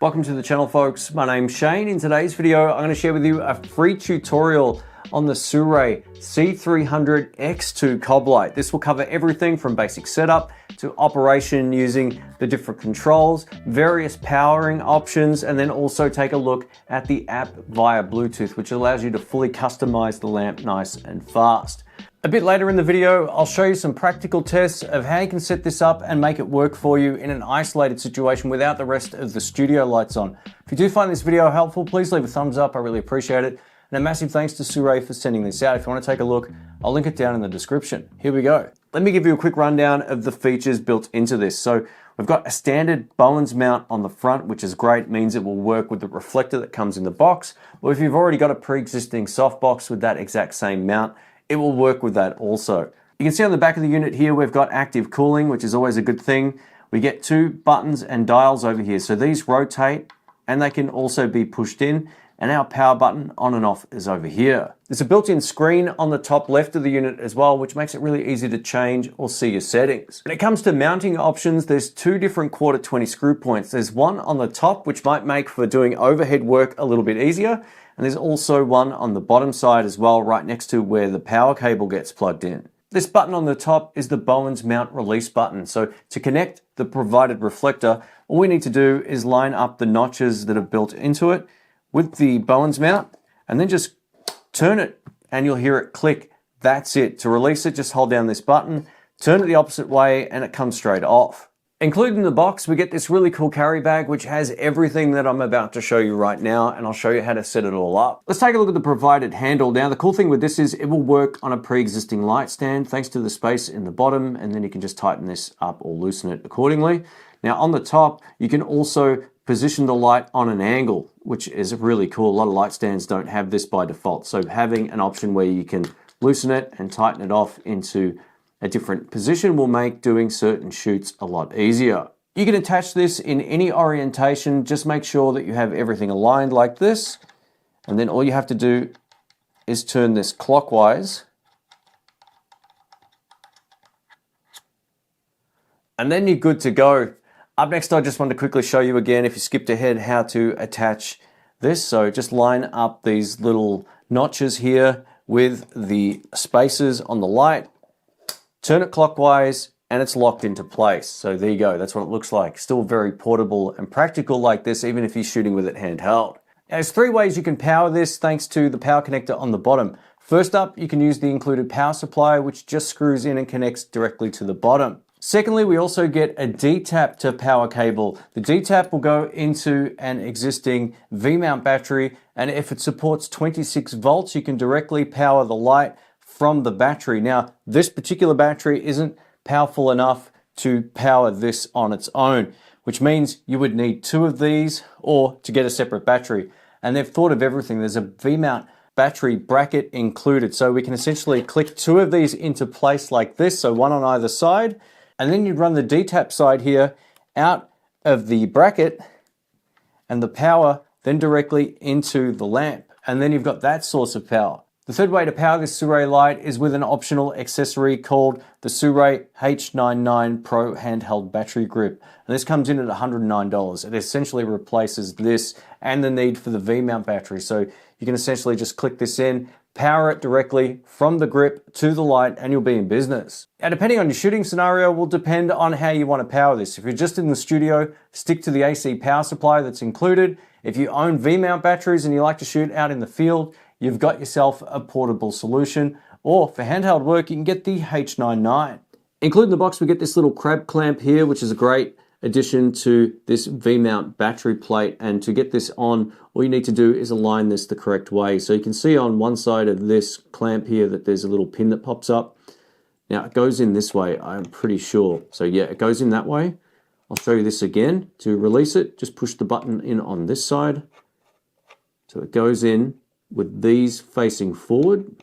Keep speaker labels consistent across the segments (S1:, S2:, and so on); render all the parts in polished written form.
S1: Welcome to the channel, folks. My name's Shane. In today's video, I'm going to share with you a free tutorial on the Sirui C300 X2 Cob Light. This will cover everything from basic setup to operation using the different controls, various powering options, and then also take a look at the app via Bluetooth, which allows you to fully customize the lamp nice and fast. A bit later in the video, I'll show you some practical tests of how you can set this up and make it work for you in an isolated situation without the rest of the studio lights on. If you do find this video helpful, please leave a thumbs up. I really appreciate it. And a massive thanks to Sirui for sending this out. If you want to take a look, I'll link it down in the description. Here we go. Let me give you a quick rundown of the features built into this. So we've got a standard Bowens mount on the front, which is great. It means it will work with the reflector that comes in the box. Or if you've already got a pre-existing softbox with that exact same mount, it will work with that also. You can see on the back of the unit here, we've got active cooling, which is always a good thing. We get two buttons and dials over here. So these rotate and they can also be pushed in, and our power button on and off is over here. There's a built-in screen on the top left of the unit as well, which makes it really easy to change or see your settings. When it comes to mounting options, there's two different 1/4 screw points. There's one on the top, which might make for doing overhead work a little bit easier. And there's also one on the bottom side as well, right next to where the power cable gets plugged in. This button on the top is the Bowens mount release button. So to connect the provided reflector, all we need to do is line up the notches that are built into it with the Bowens mount, and then just turn it and you'll hear it click. That's it. To release it, just hold down this button, turn it the opposite way, and it comes straight off. Included in the box, we get this really cool carry bag, which has everything that I'm about to show you right now, and I'll show you how to set it all up. Let's take a look at the provided handle. Now, the cool thing with this is it will work on a pre-existing light stand thanks to the space in the bottom, and then you can just tighten this up or loosen it accordingly. Now, on the top, you can also position the light on an angle, which is really cool. A lot of light stands don't have this by default, so having an option where you can loosen it and tighten it off into a different position will make doing certain shoots a lot easier. You can attach this in any orientation. Just make sure that you have everything aligned like this. And then all you have to do is turn this clockwise. And then you're good to go. Up next, I just want to quickly show you again, if you skipped ahead, how to attach this. So just line up these little notches here with the spacers on the light. Turn it clockwise and it's locked into place. So there you go, that's what it looks like. Still very portable and practical like this, even if you're shooting with it handheld. Now, there's three ways you can power this thanks to the power connector on the bottom. First up, you can use the included power supply, which just screws in and connects directly to the bottom. Secondly, we also get a D-tap to power cable. The D-tap will go into an existing V-mount battery, and if it supports 26 volts, you can directly power the light from the battery. Now, this particular battery isn't powerful enough to power this on its own, which means you would need two of these or to get a separate battery. And they've thought of everything. There's a V-mount battery bracket included. So we can essentially click two of these into place like this, so one on either side, and then you'd run the D-tap side here out of the bracket and the power then directly into the lamp. And then you've got that source of power. The third way to power this Sirui light is with an optional accessory called the Sirui H99 Pro Handheld Battery Grip. And this comes in at $109. It essentially replaces this and the need for the V-mount battery. So you can essentially just click this in, power it directly from the grip to the light, and you'll be in business. Now, depending on your shooting scenario will depend on how you want to power this. If you're just in the studio, stick to the AC power supply that's included. If you own V-mount batteries and you like to shoot out in the field, you've got yourself a portable solution. Or for handheld work, you can get the H99. Included in the box, we get this little crab clamp here, which is a great addition to this V-mount battery plate. And to get this on, all you need to do is align this the correct way. So you can see on one side of this clamp here that there's a little pin that pops up. Now it goes in this way, I'm pretty sure. So yeah, it goes in that way. I'll show you this again. To release it, just push the button in on this side. So it goes in with these facing forward.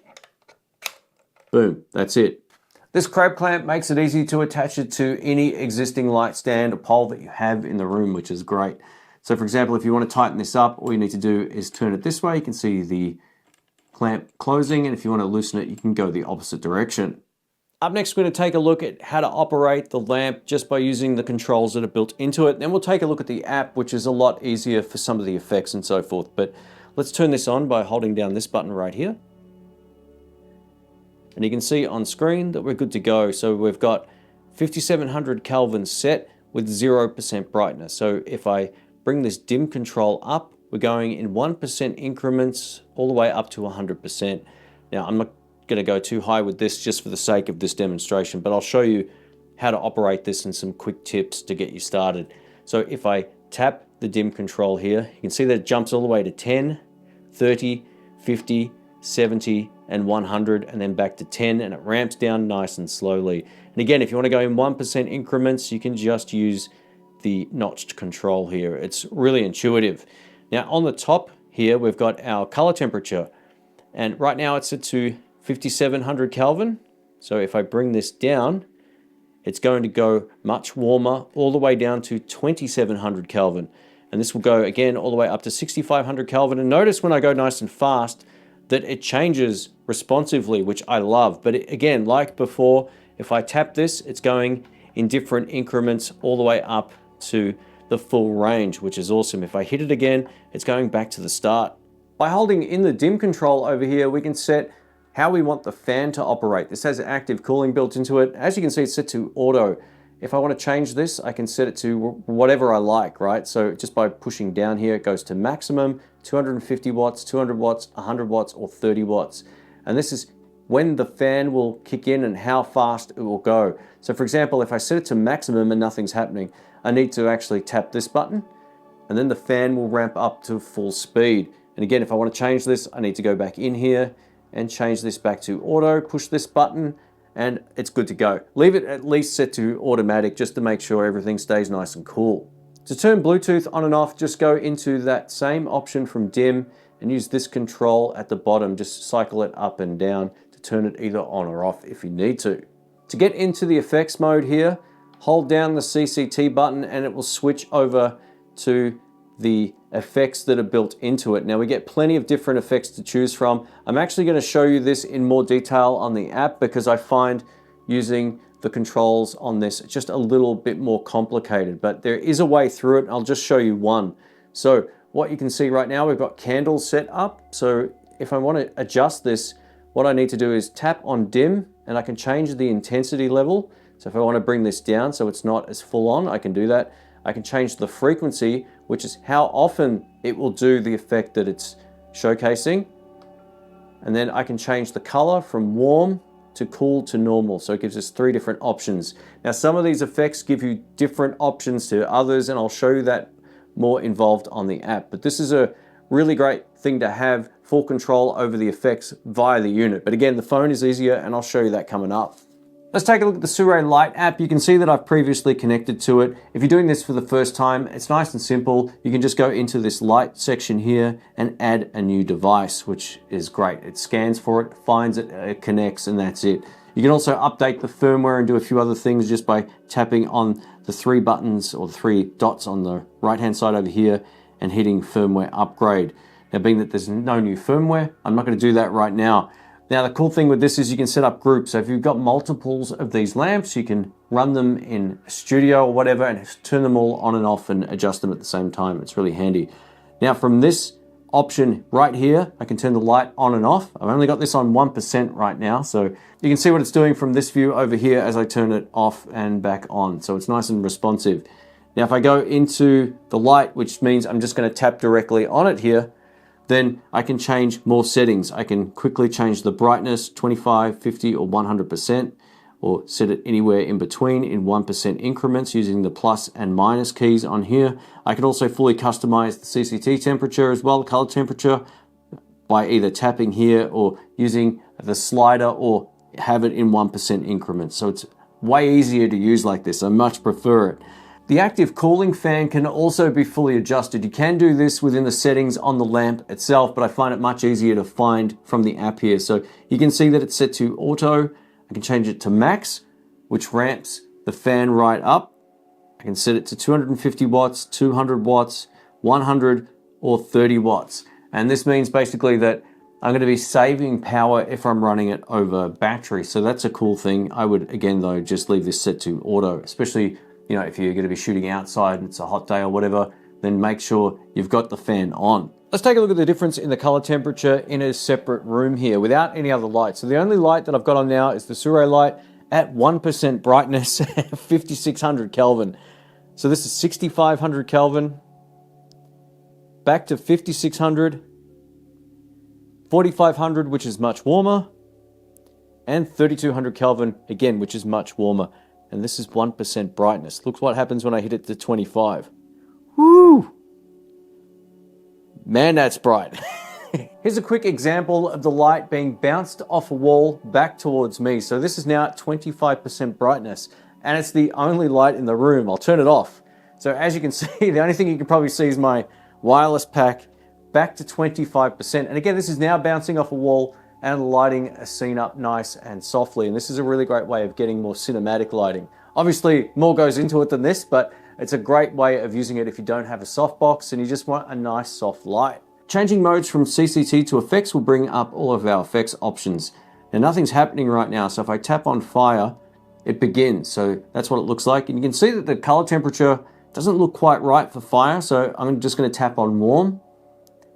S1: Boom, that's it. This crab clamp makes it easy to attach it to any existing light stand or pole that you have in the room, which is great. So for example, if you want to tighten this up, all you need to do is turn it this way. You can see the clamp closing, and if you want to loosen it, you can go the opposite direction. Up next, we're going to take a look at how to operate the lamp just by using the controls that are built into it. Then we'll take a look at the app, which is a lot easier for some of the effects and so forth. But let's turn this on by holding down this button right here. And you can see on screen that we're good to go. So we've got 5700 Kelvin set with 0% brightness. So if I bring this dim control up, we're going in 1% increments all the way up to 100%. Now, I'm not going to go too high with this just for the sake of this demonstration, but I'll show you how to operate this and some quick tips to get you started. So if I tap the dim control here, you can see that it jumps all the way to 10, 30, 50, 70, and 100, and then back to 10, and it ramps down nice and slowly. And again, if you want to go in 1% increments, you can just use the notched control here. It's really intuitive. Now on the top here, we've got our color temperature, and right now it's set to 5700 Kelvin. So if I bring this down, it's going to go much warmer all the way down to 2700 Kelvin. And this will go again all the way up to 6500 Kelvin. And notice when I go nice and fast that it changes responsively, which I love. But again, like before, if I tap this, it's going in different increments all the way up to the full range, which is awesome. If I hit it again, it's going back to the start. By holding in the dim control over here, we can set how we want the fan to operate. This has active cooling built into it. As you can see, it's set to auto. If I want to change this, I can set it to whatever I like, right? So just by pushing down here, it goes to maximum, 250 watts, 200 watts, 100 watts, or 30 watts. And this is when the fan will kick in and how fast it will go. So for example, if I set it to maximum and nothing's happening, I need to actually tap this button, and then the fan will ramp up to full speed. And again, if I want to change this, I need to go back in here and change this back to auto, push this button, and it's good to go. Leave it at least set to automatic just to make sure everything stays nice and cool. To turn Bluetooth on and off, just go into that same option from dim and use this control at the bottom. Just cycle it up and down to turn it either on or off if you need to. To get into the effects mode here, hold down the CCT button and it will switch over to the effects that are built into it. Now we get plenty of different effects to choose from. I'm actually going to show you this in more detail on the app because I find using the controls on this just a little bit more complicated, but there is a way through it. I'll just show you one. So what you can see right now, we've got candles set up. So if I want to adjust this, what I need to do is tap on dim and I can change the intensity level. So if I want to bring this down so it's not as full on, I can do that. I can change the frequency, which is how often it will do the effect that it's showcasing. And then I can change the color from warm to cool to normal. So it gives us 3 different options. Now, some of these effects give you different options to others, and I'll show you that more involved on the app. But this is a really great thing to have full control over the effects via the unit. But again, the phone is easier, and I'll show you that coming up. Let's take a look at the Sirui Lite app. You can see that I've previously connected to it. If you're doing this for the first time, it's nice and simple. You can just go into this light section here and add a new device, which is great. It scans for it, finds it, it connects, and that's it. You can also update the firmware and do a few other things just by tapping on the 3 buttons or the 3 dots on the right-hand side over here and hitting firmware upgrade. Now, being that there's no new firmware, I'm not going to do that right now. Now, the cool thing with this is you can set up groups. So if you've got multiples of these lamps, you can run them in a studio or whatever and turn them all on and off and adjust them at the same time. It's really handy. Now, from this option right here, I can turn the light on and off. I've only got this on 1% right now, so you can see what it's doing from this view over here as I turn it off and back on. So it's nice and responsive. Now, if I go into the light, which means I'm just going to tap directly on it here, then I can change more settings. I can quickly change the brightness, 25, 50, or 100%, or set it anywhere in between in 1% increments using the plus and minus keys on here. I can also fully customize the CCT temperature as well, the color temperature, by either tapping here or using the slider or have it in 1% increments. So it's way easier to use like this. I much prefer it. The active cooling fan can also be fully adjusted. You can do this within the settings on the lamp itself, but I find it much easier to find from the app here. So you can see that it's set to auto. I can change it to max, which ramps the fan right up. I can set it to 250 watts, 200 watts, 100 or 30 watts. And this means basically that I'm going to be saving power if I'm running it over battery. So that's a cool thing. I would, again, though, just leave this set to auto, especially, you know, if you're going to be shooting outside and it's a hot day or whatever, then make sure you've got the fan on. Let's take a look at the difference in the color temperature in a separate room here without any other light. So the only light that I've got on now is the Sirui light at 1% brightness, 5600 Kelvin. So this is 6500 Kelvin, back to 5600, 4500, which is much warmer, and 3200 Kelvin, again, which is much warmer. And this is 1% brightness. Look what happens when I hit it to 25. Woo! Man, that's bright. Here's a quick example of the light being bounced off a wall back towards me. So this is now at 25% brightness, and it's the only light in the room. I'll turn it off. So as you can see, the only thing you can probably see is my wireless pack back to 25%. And again, this is now bouncing off a wall and lighting a scene up nice and softly. And this is a really great way of getting more cinematic lighting. Obviously, more goes into it than this, but it's a great way of using it if you don't have a softbox and you just want a nice soft light. Changing modes from CCT to effects will bring up all of our effects options. Now nothing's happening right now, so if I tap on fire, it begins. So that's what it looks like. And you can see that the color temperature doesn't look quite right for fire, so I'm just going to tap on warm.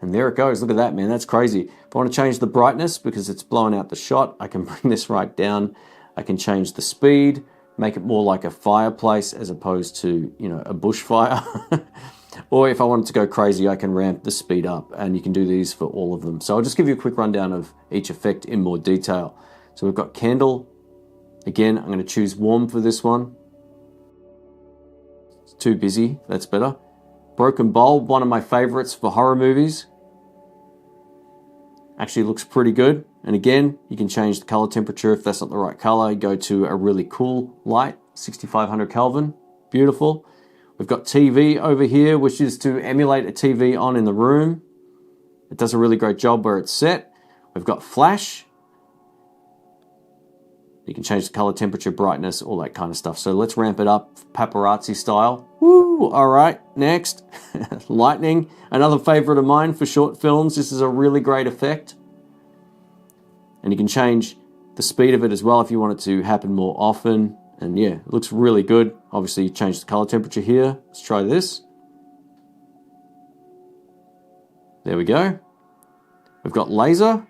S1: And there it goes. Look at that, man. That's crazy. If I want to change the brightness because it's blowing out the shot, I can bring this right down. I can change the speed, make it more like a fireplace as opposed to, you know, a bushfire. Or if I wanted to go crazy, I can ramp the speed up, and you can do these for all of them. So I'll just give you a quick rundown of each effect in more detail. So we've got candle. Again, I'm going to choose warm for this one. It's too busy. That's better. Broken bulb, one of my favorites for horror movies. Actually looks pretty good. And again, you can change the color temperature if that's not the right color. Go to a really cool light, 6500 Kelvin. Beautiful. We've got TV over here, which is to emulate a TV on in the room. It does a really great job where it's set. We've got flash. You can change the color temperature, brightness, all that kind of stuff. So let's ramp it up paparazzi style. Woo! All right, next. Lightning, another favorite of mine for short films. This is a really great effect. And you can change the speed of it as well if you want it to happen more often. And yeah, it looks really good. Obviously, you change the color temperature here. Let's try this. There we go. We've got laser.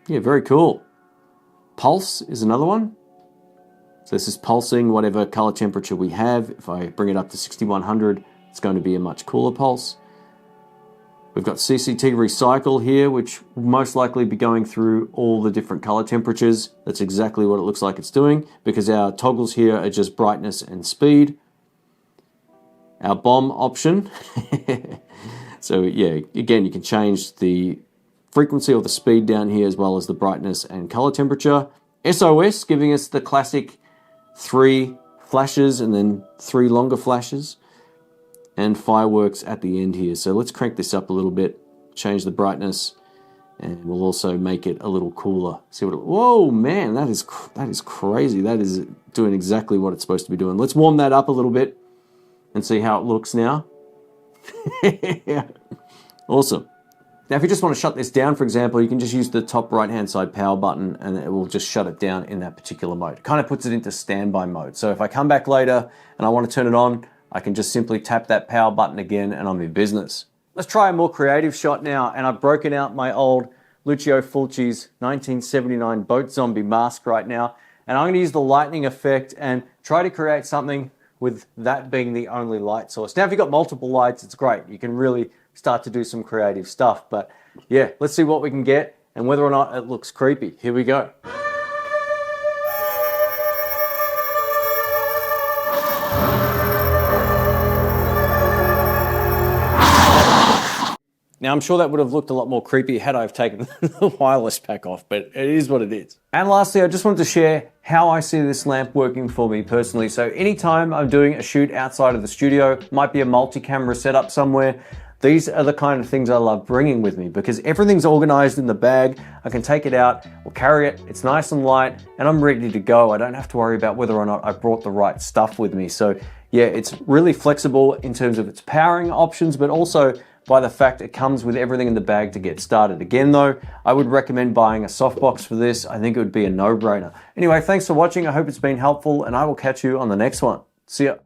S1: Yeah, very cool. Pulse is another one. So this is pulsing whatever color temperature we have. If I bring it up to 6100, it's going to be a much cooler pulse. We've got CCT recycle here, which will most likely be going through all the different color temperatures. That's exactly what it looks like it's doing, because our toggles here are just brightness and speed. Our bomb option. So yeah, again, you can change the frequency or the speed down here as well as the brightness and color temperature. SOS giving us the classic 3 flashes and then 3 longer flashes. And fireworks at the end here. So let's crank this up a little bit, change the brightness, and we'll also make it a little cooler. See what? Whoa, man, that is crazy. That is doing exactly what it's supposed to be doing. Let's warm that up a little bit and see how it looks now. Awesome. Now, if you just want to shut this down, for example, you can just use the top right-hand side power button and it will just shut it down in that particular mode. It kind of puts it into standby mode. So if I come back later and I want to turn it on, I can just simply tap that power button again and I'm in business. Let's try a more creative shot now, and I've broken out my old Lucio Fulci's 1979 boat zombie mask right now, and I'm going to use the lightning effect and try to create something with that being the only light source. Now if you've got multiple lights, it's great. You can really start to do some creative stuff, but yeah, let's see what we can get and whether or not it looks creepy. Here we go. Now, I'm sure that would have looked a lot more creepy had I have taken the wireless pack off, but it is what it is. And lastly, I just wanted to share how I see this lamp working for me personally. So anytime I'm doing a shoot outside of the studio, might be a multi-camera setup somewhere, these are the kind of things I love bringing with me because everything's organized in the bag. I can take it out or carry it. It's nice and light and I'm ready to go. I don't have to worry about whether or not I brought the right stuff with me. So yeah, it's really flexible in terms of its powering options, but also by the fact it comes with everything in the bag to get started. Again though, I would recommend buying a softbox for this. I think it would be a no-brainer. Anyway, thanks for watching. I hope it's been helpful, and I will catch you on the next one. See ya.